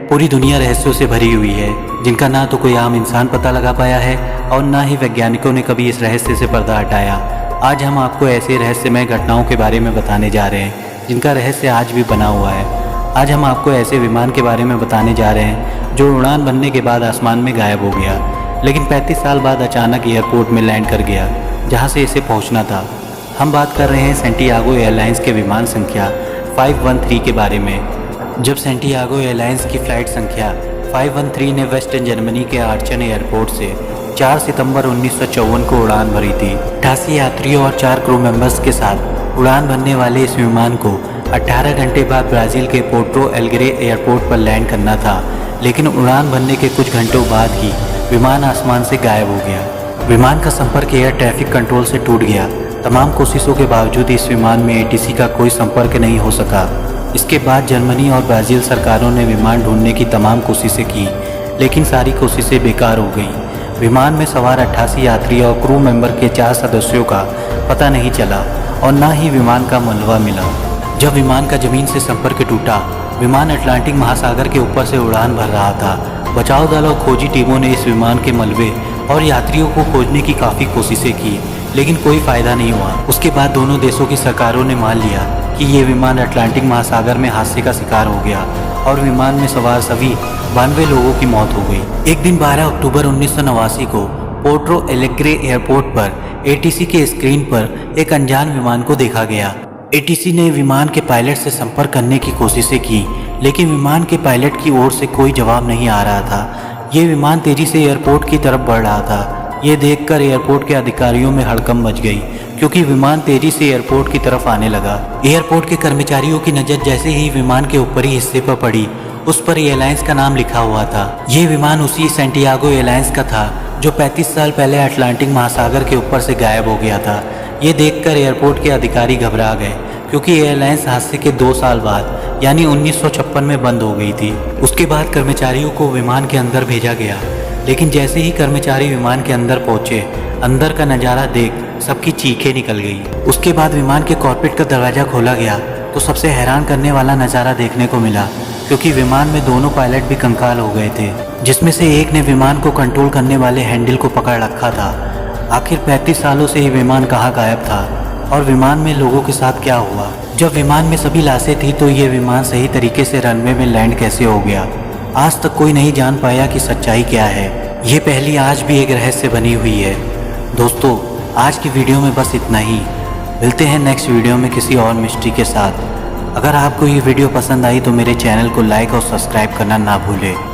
पूरी दुनिया रहस्यों से भरी हुई है, जिनका ना तो कोई आम इंसान पता लगा पाया है और ना ही वैज्ञानिकों ने कभी इस रहस्य से पर्दा हटाया। आज हम आपको ऐसे रहस्यमय घटनाओं के बारे में बताने जा रहे हैं जिनका रहस्य आज भी बना हुआ है। आज हम आपको ऐसे विमान के बारे में बताने जा रहे हैं जो उड़ान भरने के बाद आसमान में गायब हो गया, लेकिन 35 साल बाद अचानक एयरपोर्ट में लैंड कर गया जहां से इसे पहुंचना था। हम बात कर रहे हैं सेंटियागो एयरलाइंस के विमान संख्या 513 के बारे में। जब सेंटियागो एयरलाइंस की फ़्लाइट संख्या 513 ने वेस्टर्न जर्मनी के आर्चन एयरपोर्ट से 4 सितंबर 1954 को उड़ान भरी थी। 88 यात्रियों और 4 क्रू मेंबर्स के साथ उड़ान भरने वाले इस विमान को 18 घंटे बाद ब्राज़ील के पोर्टो एलेग्रे एयरपोर्ट पर लैंड करना था, लेकिन उड़ान भरने के कुछ घंटों बाद ही विमान आसमान से गायब हो गया। विमान का संपर्क एयर ट्रैफिक कंट्रोल से टूट गया। तमाम कोशिशों के बावजूद इस विमान में ATC का कोई संपर्क नहीं हो सका। इसके बाद जर्मनी और ब्राज़ील सरकारों ने विमान ढूंढने की तमाम कोशिशें की, लेकिन सारी कोशिशें बेकार हो गईं। विमान में सवार 88 यात्री और क्रू मेंबर के 4 सदस्यों का पता नहीं चला और न ही विमान का मलबा मिला। जब विमान का ज़मीन से संपर्क टूटा, विमान अटलांटिक महासागर के ऊपर से उड़ान भर रहा था। बचाव दल और खोजी टीमों ने इस विमान के मलबे और यात्रियों को खोजने की काफ़ी कोशिशें की, लेकिन कोई फ़ायदा नहीं हुआ। उसके बाद दोनों देशों की सरकारों ने मान लिया कि ये विमान अटलांटिक महासागर में हादसे का शिकार हो गया और विमान में सवार सभी 92 लोगों की मौत हो गई। एक दिन 12 अक्टूबर 1989 को पोर्टो एलेग्रे एयरपोर्ट पर ATC के स्क्रीन पर एक अनजान विमान को देखा गया। ATC ने विमान के पायलट से संपर्क करने की कोशिशें की, लेकिन विमान के पायलट की ओर से कोई जवाब नहीं आ रहा था। ये विमान तेजी से एयरपोर्ट की तरफ बढ़ रहा था। ये देखकर एयरपोर्ट के अधिकारियों में हड़कंप मच गई, क्योंकि विमान तेजी से एयरपोर्ट की तरफ आने लगा। एयरपोर्ट के कर्मचारियों की नज़र जैसे ही विमान के ऊपरी हिस्से पर पड़ी, उस पर एयरलाइंस का नाम लिखा हुआ था। ये विमान उसी सेंटियागो एयरलाइंस का था जो 35 साल पहले अटलांटिक महासागर के ऊपर से गायब हो गया था। ये देखकर एयरपोर्ट के अधिकारी घबरा गए, क्योंकि एयरलाइंस हादसे के 2 साल बाद यानी 1956 में बंद हो गई थी। उसके बाद कर्मचारियों को विमान के अंदर भेजा गया, लेकिन जैसे ही कर्मचारी विमान के अंदर पहुंचे, अंदर का नज़ारा देख सबकी चीखें निकल गई। उसके बाद विमान के कॉकपिट का दरवाज़ा खोला गया तो सबसे हैरान करने वाला नज़ारा देखने को मिला, क्योंकि विमान में दोनों पायलट भी कंकाल हो गए थे, जिसमें से एक ने विमान को कंट्रोल करने वाले हैंडल को पकड़ रखा था। आखिर 35 सालों से ये विमान कहाँ गायब था और विमान में लोगों के साथ क्या हुआ? जब विमान में सभी लाशें थी तो ये विमान सही तरीके से रनवे में लैंड कैसे हो गया? आज तक कोई नहीं जान पाया कि सच्चाई क्या है। ये पहली आज भी एक रहस्य बनी हुई है। दोस्तों, आज की वीडियो में बस इतना ही। मिलते हैं नेक्स्ट वीडियो में किसी और मिस्ट्री के साथ। अगर आपको ये वीडियो पसंद आई तो मेरे चैनल को लाइक और सब्सक्राइब करना ना भूलें।